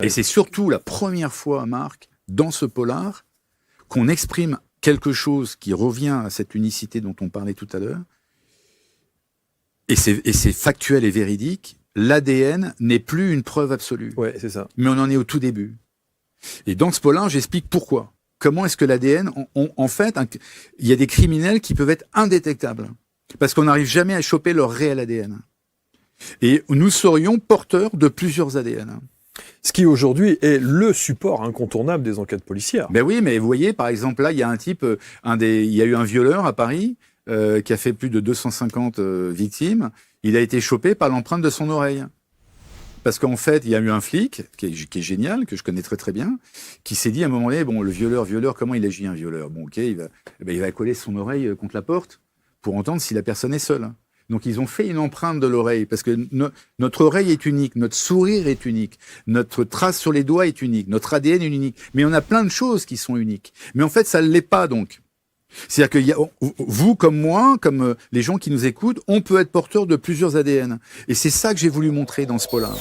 Et c'est surtout la première fois, Marc, dans ce polar, qu'on exprime quelque chose qui revient à cette unicité dont on parlait tout à l'heure. Et c'est factuel et véridique. L'ADN n'est plus une preuve absolue. Ouais, c'est ça. Mais on en est au tout début. Et dans ce polar, j'explique pourquoi. Comment est-ce que l'ADN, en fait, il y a des criminels qui peuvent être indétectables. Parce qu'on n'arrive jamais à choper leur réel ADN. Et nous serions porteurs de plusieurs ADN. Ce qui aujourd'hui est le support incontournable des enquêtes policières. Ben oui, mais vous voyez, par exemple, là, il y a un type, il y a eu un violeur à Paris qui a fait plus de 250 victimes. Il a été chopé par l'empreinte de son oreille. Parce qu'en fait, il y a eu un flic, qui est génial, que je connais très très bien, qui s'est dit à un moment donné, bon, le violeur, comment il agit un violeur? Bon, ok, il va coller son oreille contre la porte pour entendre si la personne est seule. Donc ils ont fait une empreinte de l'oreille, parce que notre oreille est unique, notre sourire est unique, notre trace sur les doigts est unique, notre ADN est unique. Mais on a plein de choses qui sont uniques. Mais en fait, ça ne l'est pas donc. C'est-à-dire que vous, comme moi, comme les gens qui nous écoutent, on peut être porteur de plusieurs ADN. Et c'est ça que j'ai voulu montrer dans ce polar.